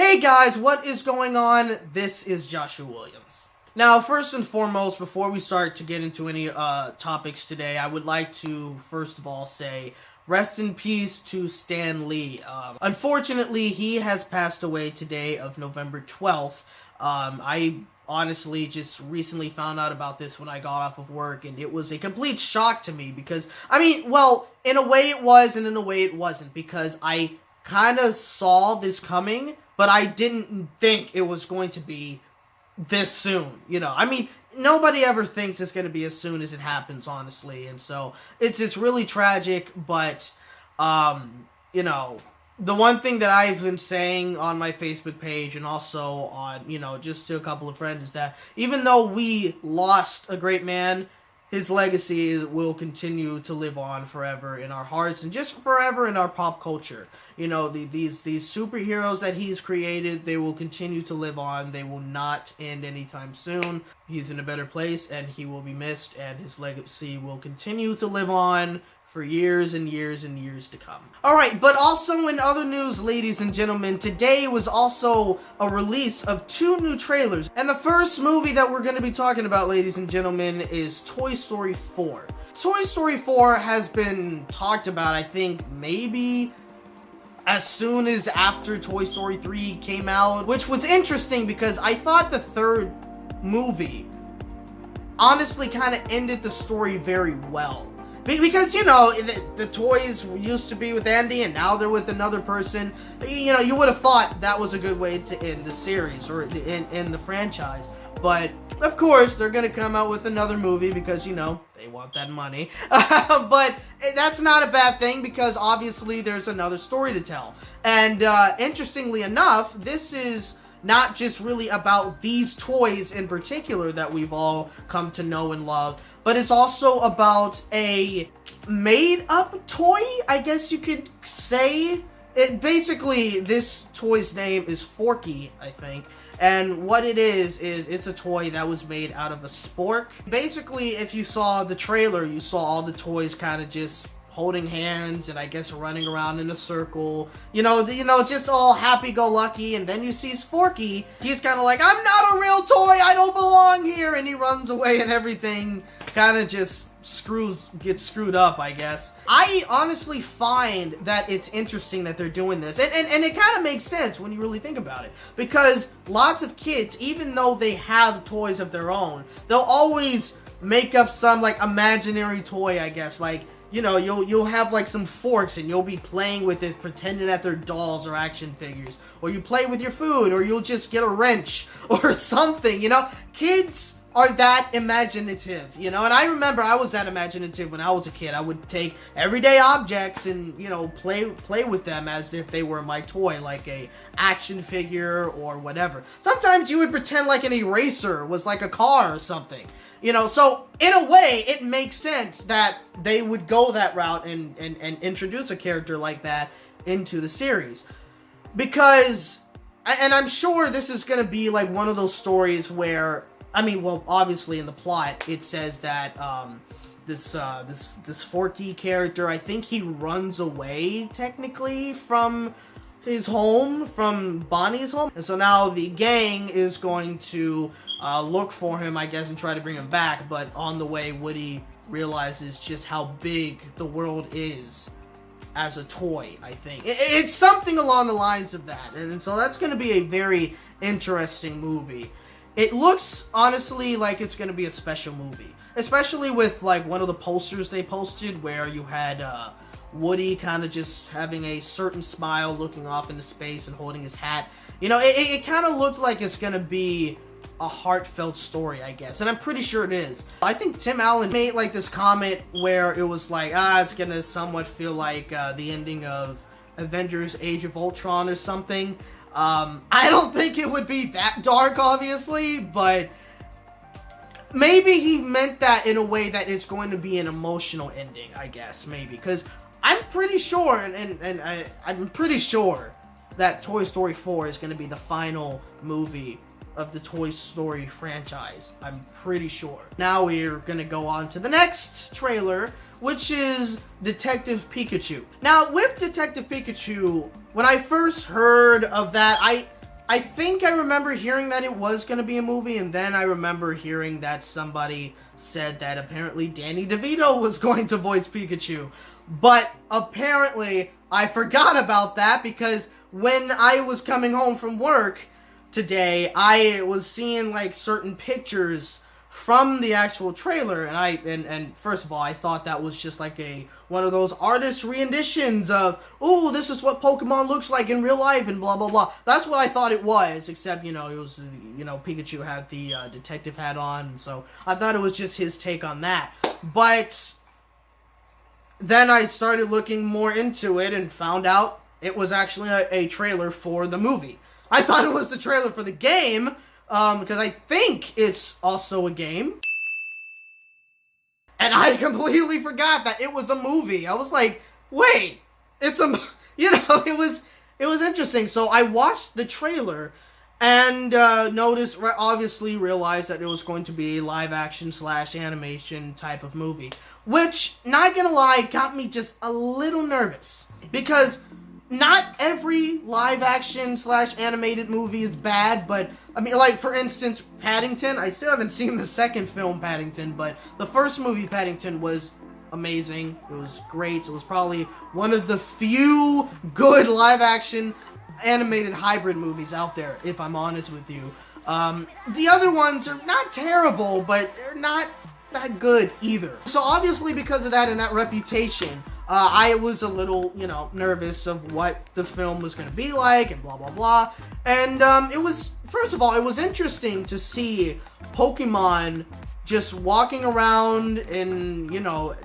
Hey guys, what is going on? This is Joshua Williams. Now, first and foremost, before we start to get into any topics today, I would like to, first of all, say rest in peace to Stan Lee. Unfortunately, he has passed away today of November 12th. I honestly just recently found out about this when I got off of work, and it was a complete shock to me because, in a way it was, and in a way it wasn't, because I kind of saw this coming, but I didn't think it was going to be this soon, nobody ever thinks it's going to be as soon as it happens, honestly, and so it's really tragic, but, the one thing that I've been saying on my Facebook page and also on, just to a couple of friends is that even though we lost a great man, his legacy will continue to live on forever in our hearts and just forever in our pop culture. These superheroes that he's created, they will continue to live on. They will not end anytime soon. He's in a better place and he will be missed, and his legacy will continue to live on for years and years and years to come. Alright, but also in other news, ladies and gentlemen, today was also a release of 2 new trailers. And the first movie that we're going to be talking about, ladies and gentlemen, is Toy Story 4. Toy Story 4 has been talked about, I think, maybe as soon as after Toy Story 3 came out, which was interesting because I thought the third movie honestly kind of ended the story very well. Because, the toys used to be with Andy and now they're with another person. You would have thought that was a good way to end the series or end the franchise. But, of course, they're going to come out with another movie because, they want that money. But that's not a bad thing because, obviously, there's another story to tell. And, interestingly enough, this is not just really about these toys in particular that we've all come to know and love, but it's also about a made-up toy, I guess you could say. Basically, this toy's name is Forky, I think. And what it is it's a toy that was made out of a spork. Basically, if you saw the trailer, you saw all the toys kind of just holding hands and I guess running around in a circle, just all happy-go-lucky, and then you see Forky. He's kind of like, I'm not a real toy, I don't belong here, and he runs away and everything kind of just gets screwed up, I guess. I honestly find that it's interesting that they're doing this, and it kind of makes sense when you really think about it, because lots of kids, even though they have toys of their own, they'll always make up some, imaginary toy, I guess, you'll have, some forks, and you'll be playing with it, pretending that they're dolls or action figures. Or you play with your food, or you'll just get a wrench, or something, Kids are that imaginative, and I remember I was that imaginative when I was a kid. I would take everyday objects and, play with them as if they were my toy, like a action figure or whatever. Sometimes you would pretend like an eraser was like a car or something. So in a way, it makes sense that they would go that route and introduce a character like that into the series. Because, and I'm sure this is going to be one of those stories where, obviously in the plot, it says that this Forky character, I think he runs away, technically, from his home, from Bonnie's home. And so now the gang is going to look for him, I guess, and try to bring him back. But on the way, Woody realizes just how big the world is as a toy, I think. It's something along the lines of that. And so that's going to be a very interesting movie. It looks, honestly, like it's going to be a special movie. Especially with, one of the posters they posted where you had Woody kind of just having a certain smile, looking off into space and holding his hat. It kind of looked like it's going to be a heartfelt story, I guess. And I'm pretty sure it is. I think Tim Allen made, this comment where it was it's going to somewhat feel like the ending of Avengers Age of Ultron or something. I don't think it would be that dark, obviously, but maybe he meant that in a way that it's going to be an emotional ending, I guess, maybe. Because I'm pretty sure, I'm pretty sure that Toy Story 4 is going to be the final movie of the Toy Story franchise. I'm pretty sure. Now we're going to go on to the next trailer, which is Detective Pikachu. Now, with Detective Pikachu, when I first heard of that, I think I remember hearing that it was going to be a movie, and then I remember hearing that somebody said that apparently Danny DeVito was going to voice Pikachu. But apparently I forgot about that, because when I was coming home from work today, I was seeing like certain pictures from the actual trailer, and first of all, I thought that was just like one of those artist renditions of, oh, this is what Pokemon looks like in real life, and blah blah blah. That's what I thought it was, except, it was, Pikachu had the detective hat on, so I thought it was just his take on that. But then I started looking more into it and found out it was actually a trailer for the movie. I thought it was the trailer for the game, because I think it's also a game. And I completely forgot that it was a movie. I was like, wait, it's a, it was interesting. So I watched the trailer and obviously realized that it was going to be live action / animation type of movie. Which, not gonna lie, got me just a little nervous. Because not every live action / animated movie is bad, but, like, for instance, Paddington, I still haven't seen the second film, Paddington, but the first movie, Paddington, was amazing. It was great. It was probably one of the few good live action animated hybrid movies out there, if I'm honest with you. The other ones are not terrible, but they're not that good either. So obviously, because of that and that reputation, I was a little, nervous of what the film was going to be like and blah, blah, blah. And it was, first of all, it was interesting to see Pokemon just walking around in,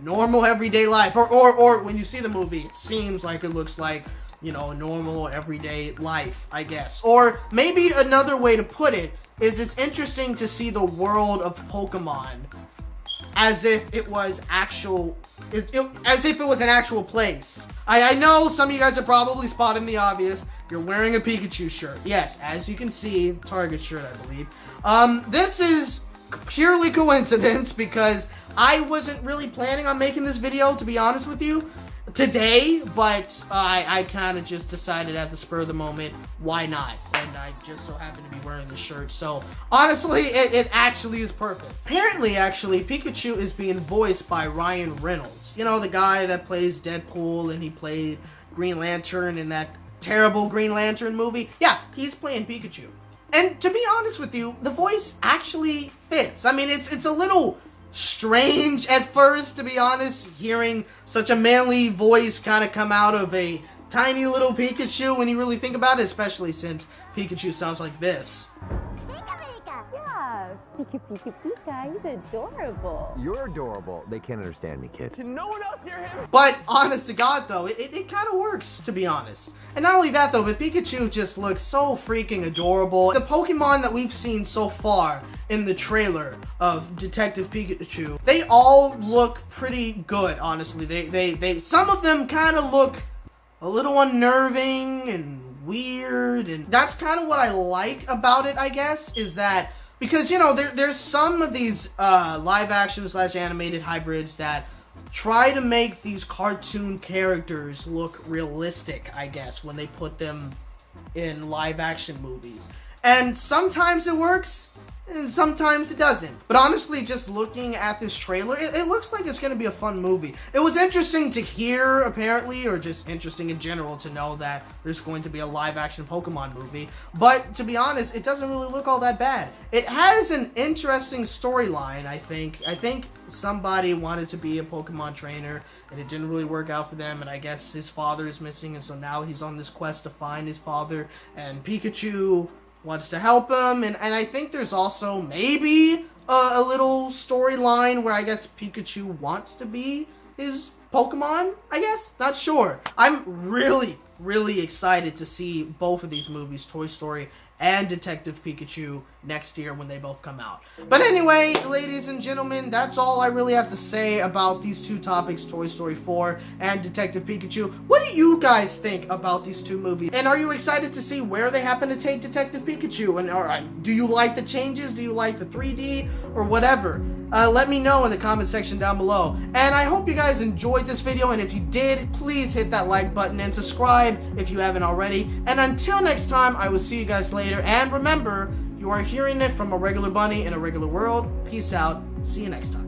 normal everyday life. Or when you see the movie, it seems like it looks like, a normal everyday life, I guess. Or maybe another way to put it is it's interesting to see the world of Pokemon as if it was as if it was an actual place. I know some of you guys are probably spotting the obvious. You're wearing a Pikachu shirt. Yes, as you can see, Target shirt, I believe. This is purely coincidence, because I wasn't really planning on making this video, to be honest with you, today, but I kind of just decided at the spur of the moment, why not? And I just so happen to be wearing this shirt, so honestly, it actually is perfect. Apparently, actually, Pikachu is being voiced by Ryan Reynolds. The guy that plays Deadpool, and he played Green Lantern in that terrible Green Lantern movie. Yeah, he's playing Pikachu. And to be honest with you, the voice actually fits. It's a little strange at first, to be honest, hearing such a manly voice kind of come out of a tiny little Pikachu when you really think about it, especially since Pikachu sounds like this. Pika Pika! Yeah, Pika Pika Pika, he's adorable. You're adorable. They can't understand me, kid. Can no one else hear him? But honest to God, though, it kind of works, to be honest. And not only that, though, but Pikachu just looks so freaking adorable. The Pokemon that we've seen so far in the trailer of Detective Pikachu, they all look pretty good, honestly. They some of them kind of look a little unnerving and weird, and that's kind of what I like about it, I guess, is that, because, there's some of these live action / animated hybrids that try to make these cartoon characters look realistic, I guess, when they put them in live action movies. And sometimes it works, and sometimes it doesn't. But honestly, just looking at this trailer, it looks like it's going to be a fun movie. It was interesting to hear, apparently, or just interesting in general to know that there's going to be a live-action Pokemon movie. But to be honest, it doesn't really look all that bad. It has an interesting storyline, I think. I think somebody wanted to be a Pokemon trainer, and it didn't really work out for them, and I guess his father is missing, and so now he's on this quest to find his father, and Pikachu wants to help him, and I think there's also maybe a little storyline where I guess Pikachu wants to be his Pokemon, I guess? Not sure. I'm really, really excited to see both of these movies, Toy Story and Detective Pikachu, next year when they both come out. But anyway, ladies and gentlemen, that's all I really have to say about these two topics, Toy Story 4 and Detective Pikachu. What do you guys think about these two movies? And are you excited to see where they happen to take Detective Pikachu? And do you like the changes? Do you like the 3D or whatever? Let me know in the comment section down below. And I hope you guys enjoyed this video, and if you did, please hit that like button and subscribe subscribe if you haven't already. And until next time, I will see you guys later. And remember, you are hearing it from a regular bunny in a regular world. Peace out. See you next time.